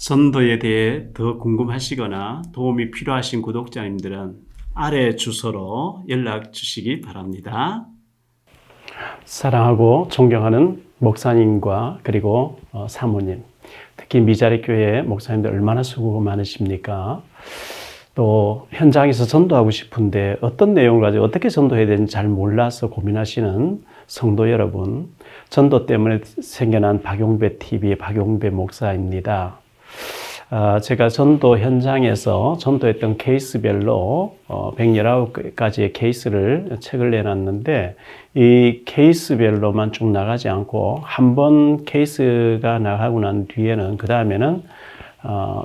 전도에 대해 더 궁금하시거나 도움이 필요하신 구독자님들은 아래 주소로 연락 주시기 바랍니다. 사랑하고 존경하는 목사님과 그리고 사모님, 특히 미자리 교회 목사님들 얼마나 수고가 많으십니까? 또 현장에서 전도하고 싶은데 어떤 내용을 가지고 어떻게 전도해야 되는지 잘 몰라서 고민하시는 성도 여러분, 전도 때문에 생겨난 박용배 TV의 박용배 목사입니다. 제가 전도 현장에서 전도했던 케이스별로 119가지의 케이스를 책을 내놨는데, 이 케이스별로만 쭉 나가지 않고 한 번 케이스가 나가고 난 뒤에는 그 다음에는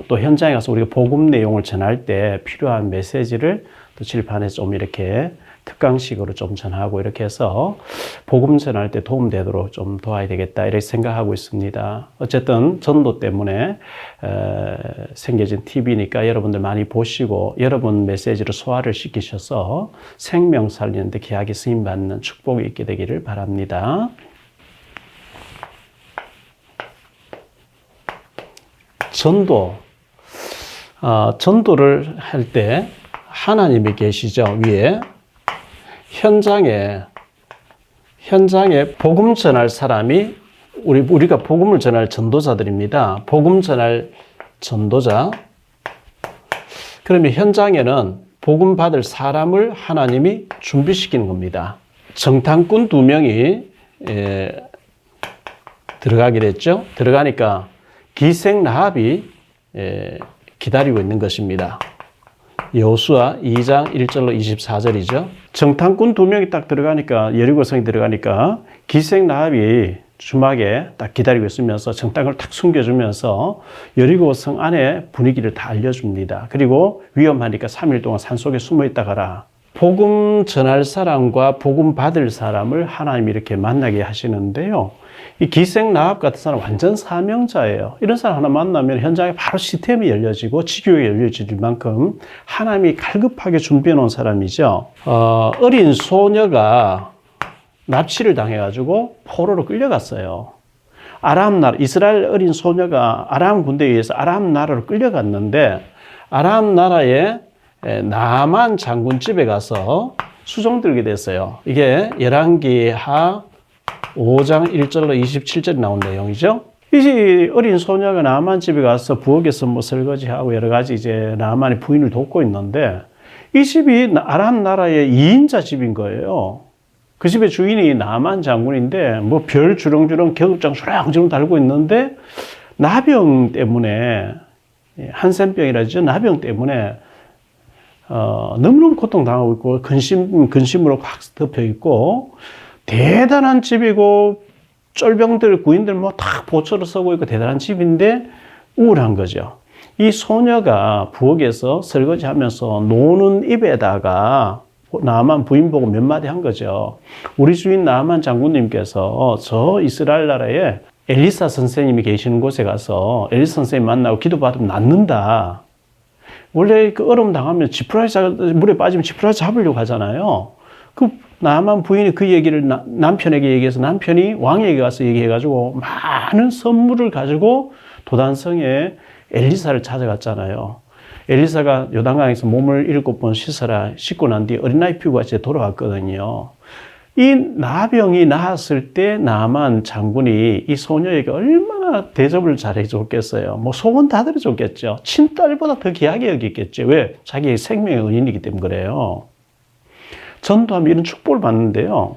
또 현장에 가서 우리가 복음 내용을 전할 때 필요한 메시지를 또 칠판에서 좀 이렇게 특강식으로 좀 전하고 이렇게 해서 복음 전할 때 도움되도록 좀 도와야 되겠다 이렇게 생각하고 있습니다. 어쨌든 전도 때문에 생겨진 TV니까 여러분들 많이 보시고 여러분 메시지를 소화를 시키셔서 생명 살리는데 귀하게 쓰임받는 축복이 있게 되기를 바랍니다. 전도를 할 때 하나님이 계시죠, 위에. 현장에 복음 전할 사람이 우리가 복음을 전할 전도자들입니다. 복음 전할 전도자. 그러면 현장에는 복음 받을 사람을 하나님이 준비시키는 겁니다. 정탐꾼 2명이 들어가게 됐죠. 들어가니까 기생 라합이 기다리고 있는 것입니다. 여호수아 2장 1절로 24절이죠. 정탐꾼 2명이 딱 들어가니까, 여리고성이 들어가니까 기생 라합이 주막에 딱 기다리고 있으면서 정탐꾼을 탁 숨겨주면서 여리고성 안에 분위기를 다 알려줍니다. 그리고 위험하니까 3일 동안 산속에 숨어 있다 가라. 복음 전할 사람과 복음 받을 사람을 하나님이 이렇게 만나게 하시는데요. 이 기생 라합 같은 사람 완전 사명자예요. 이런 사람 하나 만나면 현장에 바로 시스템이 열려지고 지교육이 열려질 만큼 하나님이 갈급하게 준비해 놓은 사람이죠. 어린 소녀가 납치를 당해가지고 포로로 끌려갔어요. 아람 나라, 이스라엘 어린 소녀가 아람 군대에 의해서 아람 나라로 끌려갔는데, 아람 나라의 나만 장군 집에 가서 수종들게 됐어요. 이게 열왕기하 5장 1절로 27절에 나온 내용이죠. 이 어린 소녀가 나만 집에 가서 부엌에서 뭐 설거지하고 여러 가지 이제 나만의 부인을 돕고 있는데, 이 집이 아람 나라의 2인자 집인 거예요. 그 집의 주인이 나만 장군인데 뭐 별 주렁주렁 겨급장 주렁주렁 달고 있는데, 나병 때문에, 한센병이라죠. 나병 때문에 너무너무 고통당하고 있고 근심으로 꽉 덮여 있고, 대단한 집이고 쫄병들 구인들 뭐 다 보초로 서고 있고 대단한 집인데 우울한 거죠. 이 소녀가 부엌에서 설거지하면서 노는 입에다가 나만 부인 보고 몇 마디 한 거죠. 우리 주인 나만 장군님께서 저 이스라엘 나라에 엘리사 선생님이 계시는 곳에 가서 엘리사 선생님 만나고 기도받으면 낫는다. 원래 그 얼음 당하면 물에 빠지면 지푸라기 잡으려고 하잖아요. 그 나만 부인이 그 얘기를 남편에게 얘기해서 남편이 왕에게 가서 얘기해가지고 많은 선물을 가지고 도단성에 엘리사를 찾아갔잖아요. 엘리사가 요단강에서 몸을 7번 씻고 난 뒤에 어린아이 피우고 같이 돌아왔거든요. 이 나병이 나았을 때 나만 장군이 이 소녀에게 얼마나 대접을 잘해줬겠어요. 뭐 소원 다 들어줬겠죠. 친딸보다 더 귀하게 여겼겠죠. 왜? 자기의 생명의 은인이기 때문에 그래요. 전도하면 이런 축복을 받는데요.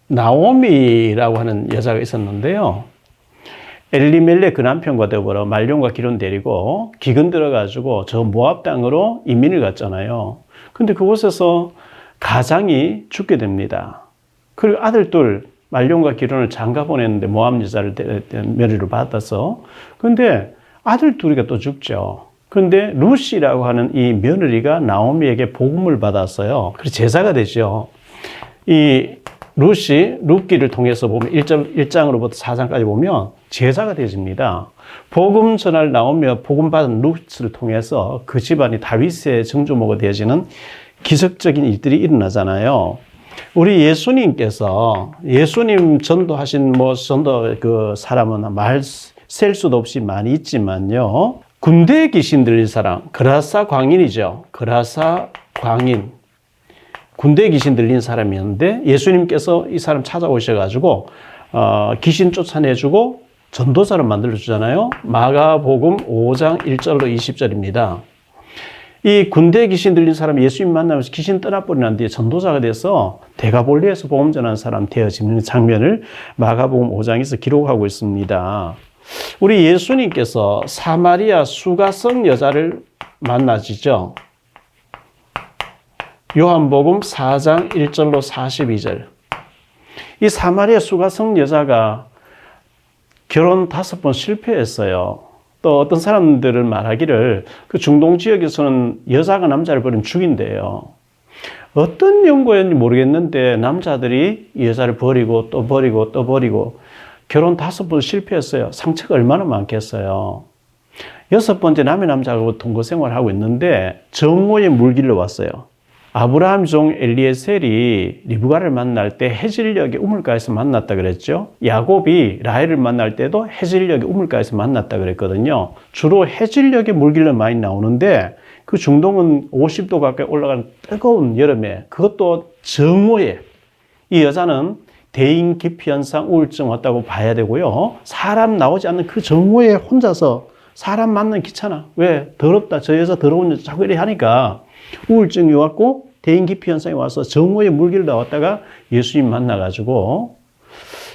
나오미라고 하는 여자가 있었는데요. 엘리멜렉 그 남편과 더불어 말론과 기론 데리고 기근 들어가지고 저 모압 땅으로 이민을 갔잖아요. 근데 그곳에서 가장이 죽게 됩니다. 그리고 아들 둘, 말론과 기론을 장가 보냈는데 모압 여자를 며느리로 받아서. 근데 아들 둘이가 또 죽죠. 근데 루시라고 하는 이 며느리가 나오미에게 복음을 받았어요. 그래서 제자가 되죠. 이 룻기를 통해서 보면 1장으로부터 4장까지 보면 제자가 되집니다. 복음 전할 나오미와 복음 받은 룻을 통해서 그 집안이 다윗의 정조모가 되어지는 기적적인 일들이 일어나잖아요. 우리 예수님께서 예수님 전도하신 전도 그 사람은 셀 수도 없이 많이 있지만요. 군대에 귀신 들린 사람, 그라사 광인이죠. 그라사 광인. 군대에 귀신 들린 사람이었는데 예수님께서 이 사람 찾아오셔가지고 귀신 쫓아내주고 전도자로 만들어주잖아요. 마가복음 5장 1절로 20절입니다. 이 군대에 귀신 들린 사람이 예수님 만나면서 귀신 떠나버린 난 뒤에 전도자가 돼서 데가볼리에서 복음 전하는 사람 되어지는 장면을 마가복음 5장에서 기록하고 있습니다. 우리 예수님께서 사마리아 수가성 여자를 만나시죠. 요한복음 4장 1절로 42절. 이 사마리아 수가성 여자가 결혼 5번 실패했어요. 또 어떤 사람들은 말하기를 그 중동 지역에서는 여자가 남자를 버리면 죽인대요. 어떤 연구였는지 모르겠는데 남자들이 여자를 버리고 또 버리고 또 버리고 결혼 5번 실패했어요. 상처가 얼마나 많겠어요. 6번째 남의 남자하고 동거 생활을 하고 있는데 정오에 물길로 왔어요. 아브라함 종 엘리에셀이 리브가를 만날 때 해질녘에 우물가에서 만났다 그랬죠. 야곱이 라헬을 만날 때도 해질녘에 우물가에서 만났다 그랬거든요. 주로 해질녘에 물길로 많이 나오는데 그 중동은 50도 가까이 올라가는 뜨거운 여름에 그것도 정오에 이 여자는 대인 기피 현상 우울증 왔다고 봐야 되고요. 사람 나오지 않는 그 정오에 혼자서 사람 만나기 귀찮아. 왜? 더럽다. 저 여자 더러운 여자 자꾸 이래 하니까 우울증이 왔고 대인 기피 현상이 와서 정오에 물길을 나왔다가 예수님 만나가지고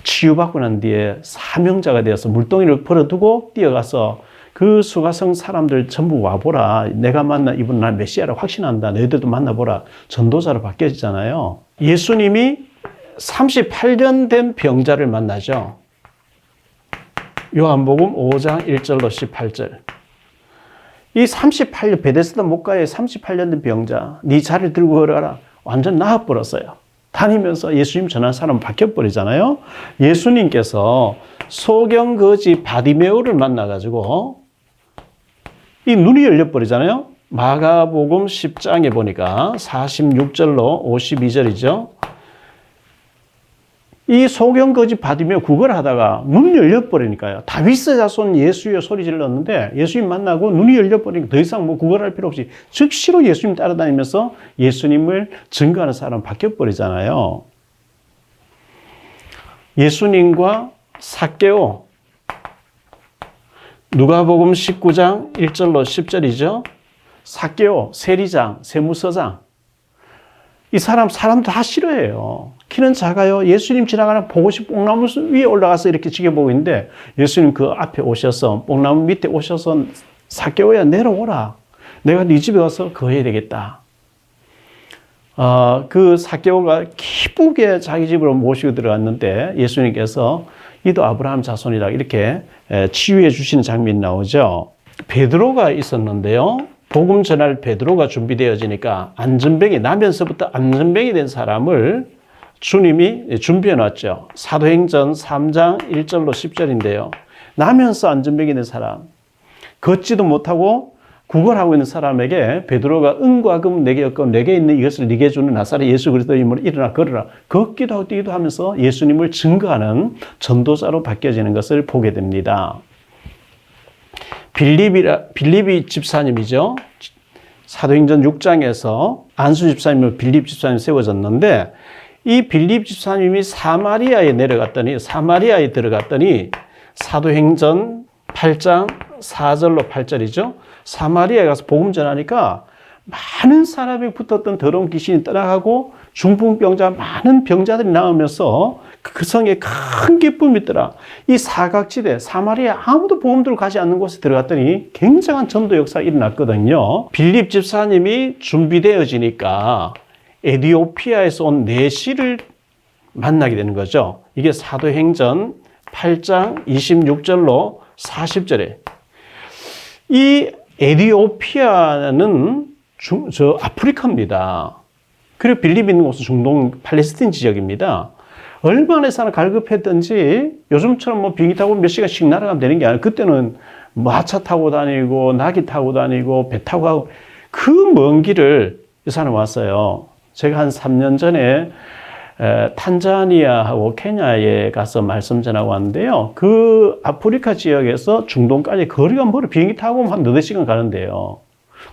치유받고 난 뒤에 사명자가 되어서 물동이를 벌어두고 뛰어가서 그 수가성 사람들 전부 와보라. 내가 만난 이분 날 메시아를 확신한다. 너희들도 만나보라. 전도자로 바뀌어지잖아요. 예수님이 38년 된 병자를 만나죠. 요한복음 5장 1절로 18절. 이 38년, 베데스다 목가에 38년 된 병자, 네 자리를 들고 걸어라. 완전 나아버렸어요. 다니면서 예수님 전한 사람 바뀌어버리잖아요. 예수님께서 소경거지 바디메오를 만나가지고 이 눈이 열려버리잖아요. 마가복음 10장에 보니까 46절로 52절이죠. 이 소경거지 바디메오 구걸을 하다가 눈이 열려버리니까요. 다윗의 자손 예수여 소리 질렀는데 예수님 만나고 눈이 열려버리니까 더 이상 뭐 구걸할 필요 없이 즉시로 예수님 따라다니면서 예수님을 증거하는 사람 바뀌어버리잖아요. 예수님과 삭개오, 누가복음 19장 1절로 10절이죠. 삭개오, 세리장, 세무서장. 이 사람 다 싫어해요. 키는 작아요. 예수님 지나가는 보고 싶은 뽕나무 위에 올라가서 이렇게 지켜보고 있는데 예수님 그 앞에 오셔서 뽕나무 밑에 오셔서 삭개오야 내려오라. 내가 네 집에 가서 거해야 되겠다. 그 삭개오가 기쁘게 자기 집으로 모시고 들어갔는데 예수님께서 이도 아브라함 자손이라 이렇게 치유해 주시는 장면이 나오죠. 베드로가 있었는데요. 복음 전할 베드로가 준비되어지니까 안전병이 나면서부터 안전병이 된 사람을 주님이 준비해 놨죠. 사도행전 3장 1절로 10절인데요. 나면서 안전병이 된 사람, 걷지도 못하고 구걸하고 있는 사람에게 베드로가 은과 금 내게 엮어 내게 있는 이것을 네게 주는 나사렛 예수 그리스도의 이름으로 일어나 걸으라. 걷기도 하고 뛰기도 하면서 예수님을 증거하는 전도자로 바뀌어지는 것을 보게 됩니다. 빌립이 집사님이죠. 사도행전 6장에서 안수 집사님으로 빌립 집사님이 세워졌는데 이 빌립 집사님이 사마리아에 들어갔더니 사도행전 8장 4절로 8절이죠. 사마리아에 가서 복음 전하니까 많은 사람이 붙었던 더러운 귀신이 떠나가고 중풍병자 많은 병자들이 나오면서 그 성에 큰 기쁨이 있더라. 이 사각지대 사마리아 아무도 복음 들고 가지 않는 곳에 들어갔더니 굉장한 전도 역사가 일어났거든요. 빌립 집사님이 준비되어지니까 에디오피아에서 온 내시를 만나게 되는 거죠. 이게 사도행전 8장 26절로 40절에 이 에디오피아는 아프리카입니다. 그리고 빌립 있는 곳은 중동 팔레스틴 지역입니다. 얼마나 사람 갈급했던지 요즘처럼 뭐 비행기 타고 몇 시간씩 날아가면 되는 게 아니라 그때는 마차 타고 다니고 나귀 타고 다니고 배 타고 가고 그 먼 길을 이 사람 왔어요. 제가 한 3년 전에 탄자니아하고 케냐에 가서 말씀 전하고 왔는데요. 그 아프리카 지역에서 중동까지 거리가 멀어. 비행기 타고 한 너댓 시간 가는데요.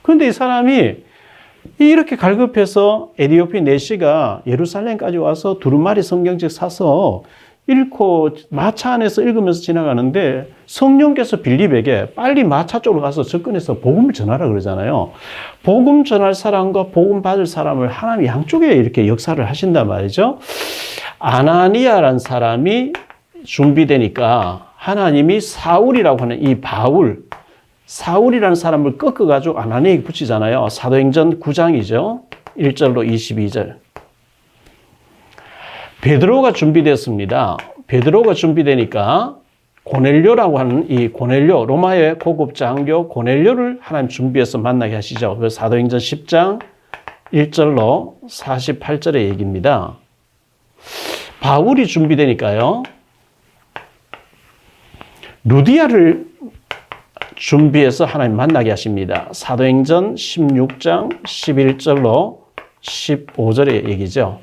그런데 이 사람이 이렇게 갈급해서 에티오피아 내시가 예루살렘까지 와서 두루마리 성경책 사서 읽고 마차 안에서 읽으면서 지나가는데 성령께서 빌립에게 빨리 마차 쪽으로 가서 접근해서 복음을 전하라 그러잖아요. 복음 전할 사람과 복음 받을 사람을 하나님 양쪽에 이렇게 역사를 하신단 말이죠. 아나니아라는 사람이 준비되니까 하나님이 사울이라고 하는 이 사울이라는 사람을 꺾어가지고 아나니아에게 붙이잖아요. 사도행전 9장이죠. 1절로 22절. 베드로가 준비됐습니다. 베드로가 준비되니까 고넬료라고 하는 이 고넬료, 로마의 고급 장교 고넬료를 하나님 준비해서 만나게 하시죠. 그래서 사도행전 10장 1절로 48절의 얘기입니다. 바울이 준비되니까요. 루디아를 준비해서 하나님 만나게 하십니다. 사도행전 16장 11절로 15절의 얘기죠.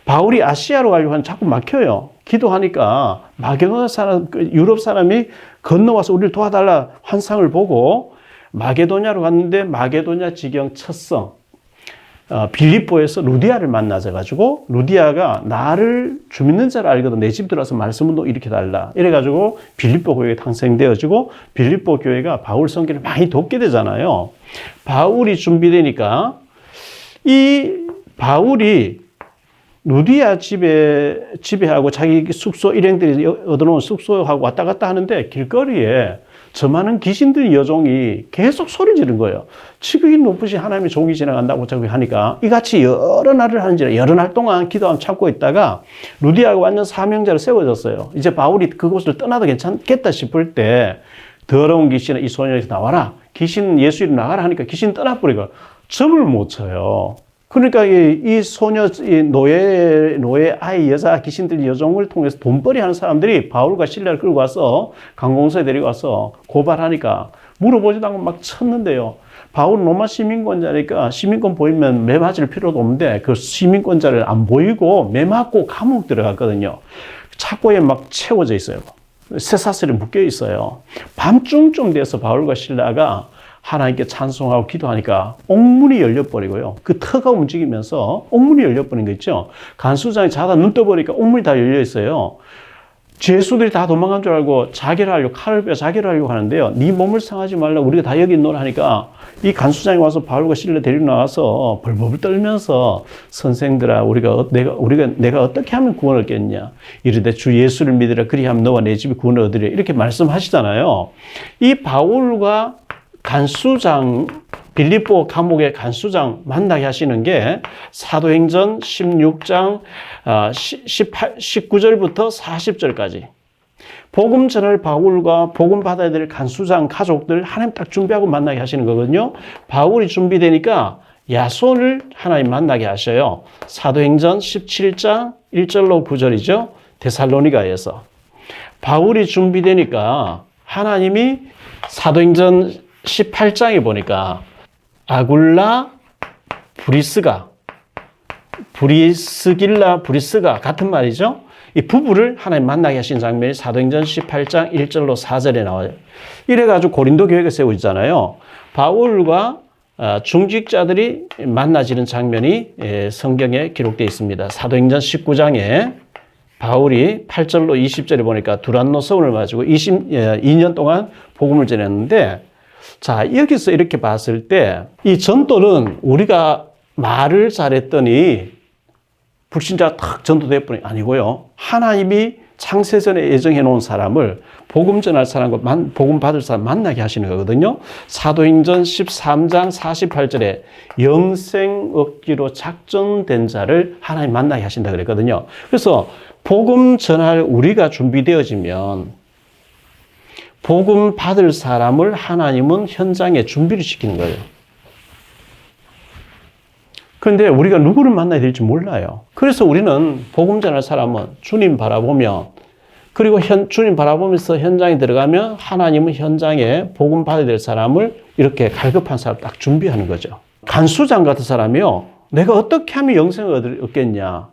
바울이 아시아로 가려고 하면 자꾸 막혀요. 기도하니까 마게도냐 사람, 유럽 사람이 건너와서 우리를 도와달라 환상을 보고 마게도냐로 갔는데 마게도냐 지경 첫성 빌립보에서 루디아를 만나져가지고 루디아가 나를 주 믿는 자를 알거든 내 집 들어와서 말씀을 일으켜달라 이래가지고 빌립보 교회가 탄생되어지고 빌립보 교회가 바울 선교를 많이 돕게 되잖아요. 바울이 준비되니까 이 바울이 루디아 집에하고 자기 숙소 일행들이 얻어놓은 숙소하고 왔다 갔다 하는데 길거리에 저 많은 귀신들 여종이 계속 소리 지른 거예요. 지극히 높으신 하나님의 종이 지나간다고 저기 하니까 이같이 여러 날을 하는지라 여러 날 동안 기도하며 참고 있다가 루디아가 완전 사명자로 세워졌어요. 이제 바울이 그곳을 떠나도 괜찮겠다 싶을 때 더러운 귀신은 이 소녀에서 나와라. 귀신 예수 이름 나가라 하니까 귀신 떠나버리고 점을 못 쳐요. 그러니까 이 소녀, 이 노예 아이 여자 귀신들 여종을 통해서 돈벌이 하는 사람들이 바울과 실라를 끌고 와서 강공서에 데리고 와서 고발하니까 물어보지도 않고 막 쳤는데요. 바울은 로마 시민권자니까 시민권 보이면 매 맞을 필요도 없는데 그 시민권자를 안 보이고 매 맞고 감옥 들어갔거든요. 착고에 막 채워져 있어요. 쇠사슬이 묶여 있어요. 밤중쯤 돼서 바울과 실라가 하나님께 찬송하고 기도하니까 옥문이 열려버리고요. 그 터가 움직이면서 옥문이 열려버린 거 있죠. 간수장이 자다 눈 떠보니까 옥문이 다 열려 있어요. 죄수들이 다 도망간 줄 알고 자결하려고 칼을 빼 자결하려고 하는데요. 네 몸을 상하지 말라 우리가 다 여기 있노라 하니까 이 간수장이 와서 바울과 실라 데리고 나와서 벌벌 떨면서 선생들아 내가 어떻게 하면 구원을 얻겠냐 이르되 주 예수를 믿으라 그리하면 너와 내 집이 구원을 얻으리라 이렇게 말씀하시잖아요. 이 바울과 간수장 빌립보 감옥의 간수장 만나게 하시는 게 사도행전 16장 19절부터 40절까지 복음 전할 바울과 복음 받아야 될 간수장 가족들 하나님 딱 준비하고 만나게 하시는 거거든요. 바울이 준비되니까 야손을 하나님 만나게 하셔요. 사도행전 17장 1절로 9절이죠. 데살로니가에서 바울이 준비되니까 하나님이 사도행전 18장에 보니까 아굴라 브리스가 같은 말이죠. 이 부부를 하나님 만나게 하신 장면이 사도행전 18장 1절로 4절에 나와요. 이래가지고 고린도 교회가 세워지잖아요. 바울과 중직자들이 만나지는 장면이 성경에 기록되어 있습니다. 사도행전 19장에 바울이 8절로 20절에 보니까 두란노 서원을 가지고 22년 동안 복음을 전했는데 자, 여기서 이렇게 봤을 때 이 전도는 우리가 말을 잘했더니 불신자가 탁 전도될 뿐이 아니고요. 하나님이 창세전에 예정해 놓은 사람을 복음 전할 사람과 복음 받을 사람 만나게 하시는 거거든요. 사도행전 13장 48절에 영생 얻기로 작정된 자를 하나님 만나게 하신다 그랬거든요. 그래서 복음 전할 우리가 준비되어지면 복음 받을 사람을 하나님은 현장에 준비를 시키는 거예요. 그런데 우리가 누구를 만나야 될지 몰라요. 그래서 우리는 복음 전할 사람은 주님 바라보면 그리고 주님 바라보면서 현장에 들어가면 하나님은 현장에 복음 받아야 될 사람을 이렇게 갈급한 사람 딱 준비하는 거죠. 간수장 같은 사람이요. 내가 어떻게 하면 영생을 얻겠냐.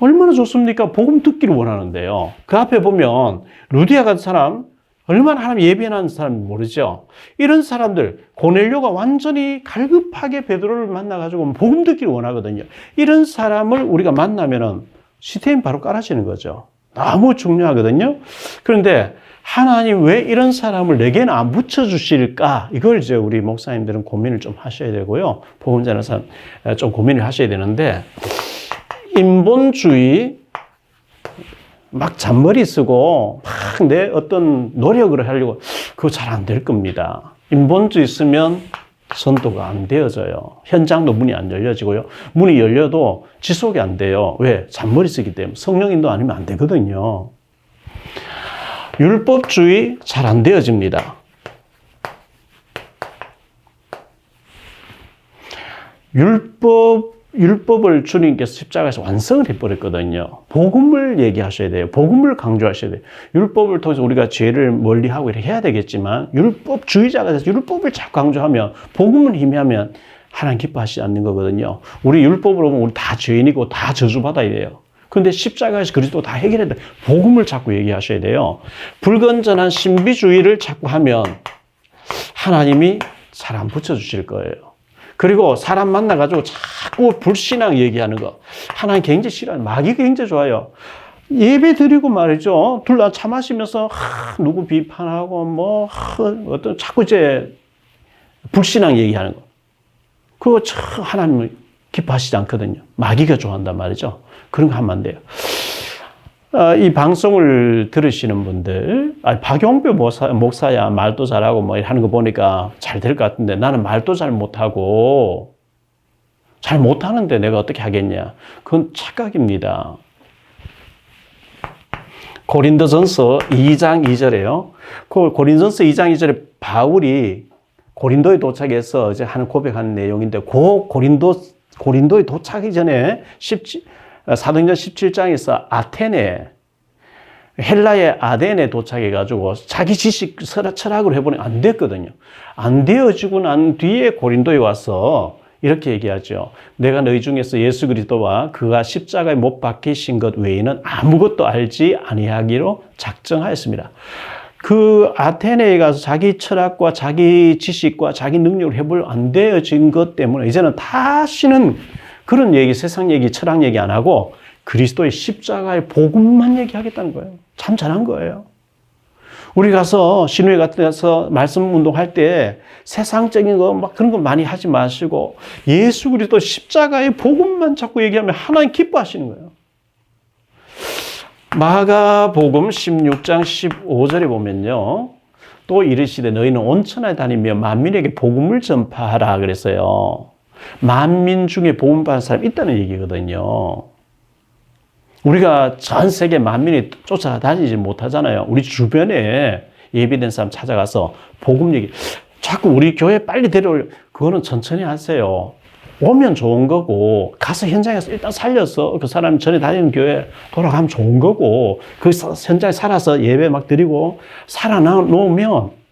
얼마나 좋습니까? 복음 듣기를 원하는데요. 그 앞에 보면 루디아 같은 사람, 얼마나 하나님 예배하는 사람인지 모르죠. 이런 사람들, 고넬료가 완전히 갈급하게 베드로를 만나가지고 복음 듣기를 원하거든요. 이런 사람을 우리가 만나면은 시스템 바로 깔아지는 거죠. 너무 중요하거든요. 그런데 하나님 왜 이런 사람을 내게는 안 붙여주실까? 이걸 이제 우리 목사님들은 고민을 좀 하셔야 되고요. 복음 전하는 사람 좀 고민을 하셔야 되는데, 인본주의, 막 잔머리 쓰고 막 내 어떤 노력을 하려고 그거 잘 안 될 겁니다. 인본주의 쓰면 선도가 안 되어져요. 현장도 문이 안 열려지고요. 문이 열려도 지속이 안 돼요. 왜? 잔머리 쓰기 때문에. 성령 인도 아니면 안 되거든요. 율법주의 잘 안 되어집니다. 율법을 주님께서 십자가에서 완성을 해버렸거든요. 복음을 얘기하셔야 돼요. 복음을 강조하셔야 돼요. 율법을 통해서 우리가 죄를 멀리하고 이렇게 해야 되겠지만, 율법주의자가 돼서 율법을 자꾸 강조하면, 복음을 희미하면 하나님 기뻐하시지 않는 거거든요. 우리 율법으로 보면 우리 다 죄인이고 다 저주받아야 돼요. 그런데 십자가에서 그리스도 다 해결해야 돼요. 복음을 자꾸 얘기하셔야 돼요. 불건전한 신비주의를 자꾸 하면 하나님이 잘 안 붙여주실 거예요. 그리고 사람 만나가지고 자꾸 불신앙 얘기하는 거. 하나님 굉장히 싫어요. 마귀가 굉장히 좋아요. 예배 드리고 말이죠. 둘 다 차 마시면서, 누구 비판하고, 어떤 자꾸 이제 불신앙 얘기하는 거. 그거 참 하나님은 기뻐하시지 않거든요. 마귀가 좋아한단 말이죠. 그런 거 하면 안 돼요. 이 방송을 들으시는 분들, 박용표 목사야 말도 잘하고 뭐 하는 거 보니까 잘 될 것 같은데, 나는 말도 잘 못하고 잘 못하는데 내가 어떻게 하겠냐? 그건 착각입니다. 고린도전서 2장 2절에요. 그 고린도전서 2장 2절에 바울이 고린도에 도착해서 이제 하는 고백하는 내용인데, 그 고린도에 도착하기 전에 사도행전 17장에서 아테네, 헬라의 아덴에 도착해가지고 자기 지식, 철학으로 해보니 안 됐거든요. 안 되어지고 난 뒤에 고린도에 와서 이렇게 얘기하죠. 내가 너희 중에서 예수 그리스도와 그가 십자가에 못 박히신 것 외에는 아무것도 알지 아니하기로 작정하였습니다. 그 아테네에 가서 자기 철학과 자기 지식과 자기 능력을 해볼 안 되어진 것 때문에 이제는 다시는 그런 얘기, 세상 얘기, 철학 얘기 안 하고 그리스도의 십자가의 복음만 얘기하겠다는 거예요. 참 잘한 거예요. 우리 가서 신우회 같은 데서 말씀 운동할 때 세상적인 거 막 그런 거 많이 하지 마시고 예수 그리스도 십자가의 복음만 자꾸 얘기하면 하나님 기뻐하시는 거예요. 마가복음 16장 15절에 보면요. 또 이르시되 너희는 온 천하에 다니며 만민에게 복음을 전파하라 그랬어요. 만민 중에 복음 받은 사람이 있다는 얘기거든요. 우리가 전 세계 만민이 쫓아다니지 못하잖아요. 우리 주변에 예비된 사람 찾아가서 복음 얘기, 자꾸 우리 교회 빨리 데려올, 그거는 천천히 하세요. 오면 좋은 거고, 가서 현장에서 일단 살려서 그 사람이 전에 다니는 교회 돌아가면 좋은 거고, 그 현장에 살아서 예배 막 드리고 살아놓으면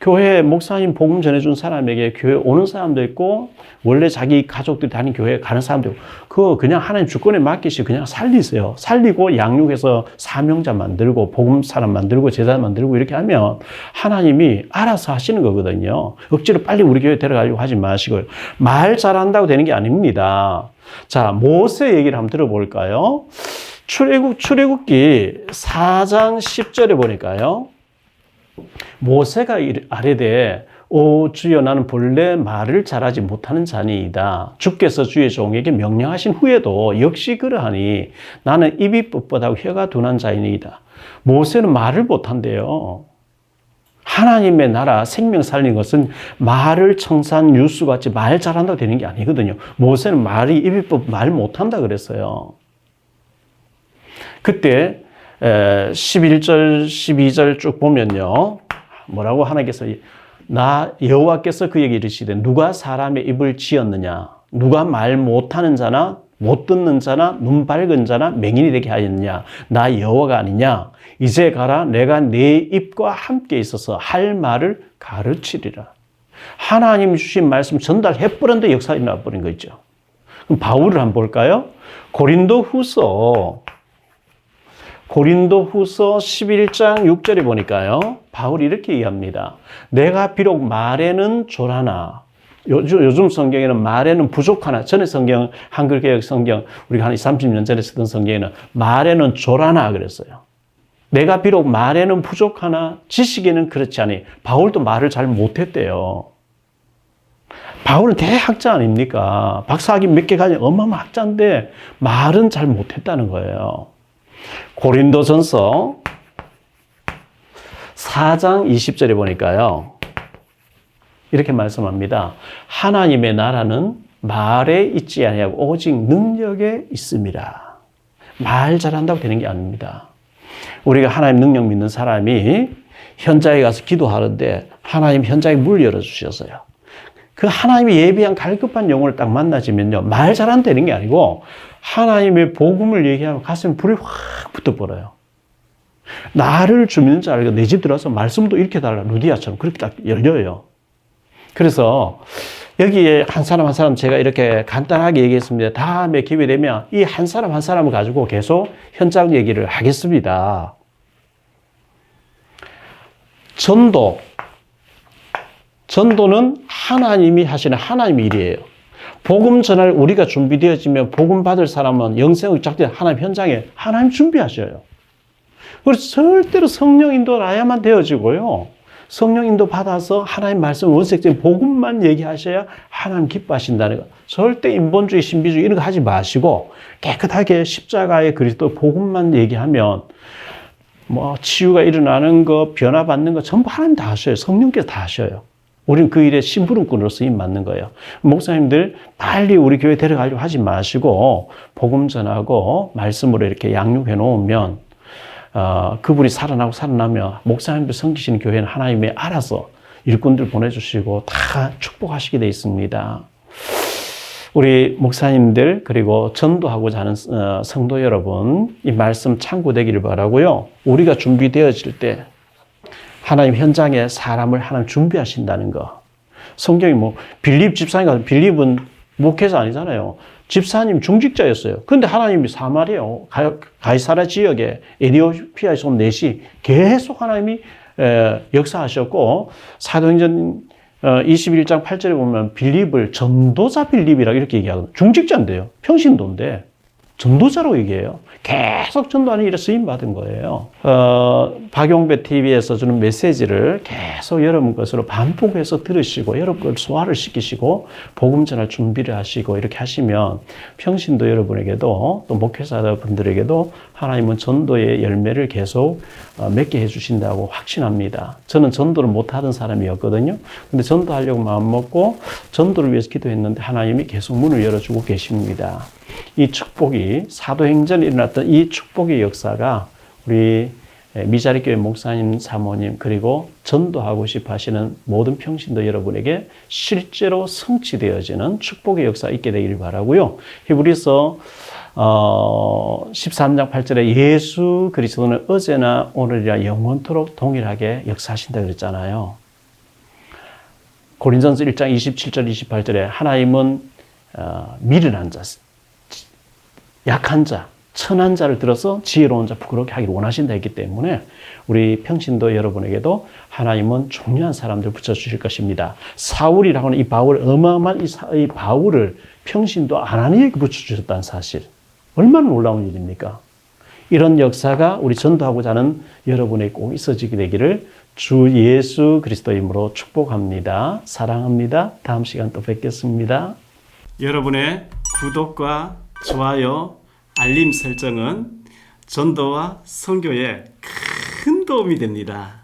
교회 목사님 복음 전해준 사람에게 교회 오는 사람도 있고, 원래 자기 가족들이 다니는 교회에 가는 사람도 있고, 그거 그냥 하나님 주권에 맡기시고 그냥 살리세요. 살리고 양육해서 사명자 만들고, 복음 사람 만들고, 제자 만들고 이렇게 하면 하나님이 알아서 하시는 거거든요. 억지로 빨리 우리 교회 데려가려고 하지 마시고요. 말 잘한다고 되는 게 아닙니다. 자, 모세 얘기를 한번 들어볼까요? 출애굽기 4장 10절에 보니까요. 모세가 아뢰되 오 주여 나는 본래 말을 잘하지 못하는 자니이다. 주께서 주의 종에게 명령하신 후에도 역시 그러하니 나는 입이 뻣뻣하고 혀가 둔한 자이니이다. 모세는 말을 못한대요. 하나님의 나라 생명 살린 것은 말을 청산 유수같이 말 잘한다고 되는 게 아니거든요. 모세는 입이 말 못한다 그랬어요. 그때 11절, 12절 쭉 보면요. 뭐라고 하나님께서 여호와께서 그에게 이르시되 누가 사람의 입을 지었느냐? 누가 말 못하는 자나 못 듣는 자나 눈 밝은 자나 맹인이 되게 하였느냐? 나 여호와가 아니냐? 이제 가라 내가 네 입과 함께 있어서 할 말을 가르치리라. 하나님이 주신 말씀 전달해버렸는데 역사 일어나버린 거 있죠. 그럼 바울을 한번 볼까요? 고린도후서 11장 6절에 보니까요. 바울이 이렇게 얘기합니다. 내가 비록 말에는 졸하나, 요즘 성경에는 말에는 부족하나, 전에 성경, 한글개혁 성경, 우리가 한 30년 전에 쓰던 성경에는 말에는 졸하나 그랬어요. 내가 비록 말에는 부족하나 지식에는 그렇지 않니. 바울도 말을 잘 못했대요. 바울은 대학자 아닙니까? 박사학위 몇 개 가진 어마어마한 학자인데 말은 잘 못했다는 거예요. 고린도전서 4장 20절에 보니까요. 이렇게 말씀합니다. 하나님의 나라는 말에 있지 아니하고 오직 능력에 있습니다. 말 잘한다고 되는 게 아닙니다. 우리가 하나님 능력 믿는 사람이 현장에 가서 기도하는데 하나님 현장에 문을 열어주셨어요. 그 하나님이 예비한 갈급한 영혼을 딱 만나지면요. 말 잘하면 되는 게 아니고 하나님의 복음을 얘기하면 가슴에 불이 확 붙어버려요. 나를 주민인 줄 알고 내 집 들어와서 말씀도 이렇게 달라. 루디아처럼 그렇게 딱 열려요. 그래서 여기에 한 사람 한 사람 제가 이렇게 간단하게 얘기했습니다. 다음에 기회 되면 이 한 사람 한 사람을 가지고 계속 현장 얘기를 하겠습니다. 전도는 하나님이 하시는 하나님의 일이에요. 복음 전할 우리가 준비되어지면 복음 받을 사람은 영생의 작전 하나님 현장에 하나님 준비하셔요. 그래서 절대로 성령 인도라야만 되어지고요. 성령 인도 받아서 하나님 말씀 원색적인 복음만 얘기하셔야 하나님 기뻐하신다는 거. 절대 인본주의, 신비주의 이런 거 하지 마시고 깨끗하게 십자가의 그리스도 복음만 얘기하면 뭐 치유가 일어나는 거, 변화받는 거 전부 하나님 다 하셔요. 성령께서 다 하셔요. 우리는 그 일에 심부름꾼으로 쓰임 맞는 거예요. 목사님들 빨리 우리 교회 데려가려고 하지 마시고 복음 전하고 말씀으로 이렇게 양육해 놓으면 그분이 살아나면 목사님들 섬기시는 교회는 하나님이 알아서 일꾼들 보내주시고 다 축복하시게 돼 있습니다. 우리 목사님들 그리고 전도하고자 하는 성도 여러분 이 말씀 참고되기를 바라고요. 우리가 준비되어질 때 하나님 현장에 사람을 하나님 준비하신다는 거. 성경이 뭐 빌립 집사님 빌립은 목회자 아니잖아요. 집사님 중직자였어요. 그런데 하나님이 사마리아 가이사랴 지역에 에티오피아에서 온 넷이 계속 하나님이 역사하셨고 사도행전 21장 8절에 보면 빌립을 전도자 빌립이라고 이렇게 얘기하거든요. 중직자인데요. 평신도인데 전도자로 얘기해요. 계속 전도하는 일에 쓰임받은 거예요. 박용배 TV에서 주는 메시지를 계속 여러분 것으로 반복해서 들으시고 여러분 걸 소화를 시키시고 복음 전할 준비를 하시고 이렇게 하시면 평신도 여러분에게도 또 목회자분들에게도 하나님은 전도의 열매를 계속 맺게 해주신다고 확신합니다. 저는 전도를 못하던 사람이었거든요. 근데 전도하려고 마음먹고 전도를 위해서 기도했는데 하나님이 계속 문을 열어주고 계십니다. 이 축복이 사도행전에 일어났던 이 축복의 역사가 우리 미자리교회 목사님, 사모님 그리고 전도하고 싶어 하시는 모든 평신도 여러분에게 실제로 성취되어지는 축복의 역사가 있게 되기를 바라고요. 히브리서 13장 8절에 예수 그리스도는 어제나 오늘이라 영원토록 동일하게 역사하신다 그랬잖아요. 고린전서 1장 27절 28절에 하나님은 미련한 자, 약한 자, 천한 자를 들어서 지혜로운 자, 부끄럽게 하기를 원하신다 했기 때문에 우리 평신도 여러분에게도 하나님은 중요한 사람들 붙여주실 것입니다. 사울이라고 하는 이 바울, 어마어마한 이 바울을 평신도 아나니에게 붙여주셨다는 사실. 얼마나 놀라운 일입니까? 이런 역사가 우리 전도하고자 하는 여러분에게 꼭 있어지게 되기를 주 예수 그리스도 이름으로 축복합니다. 사랑합니다. 다음 시간 또 뵙겠습니다. 여러분의 구독과 좋아요, 알림 설정은 전도와 선교에 큰 도움이 됩니다.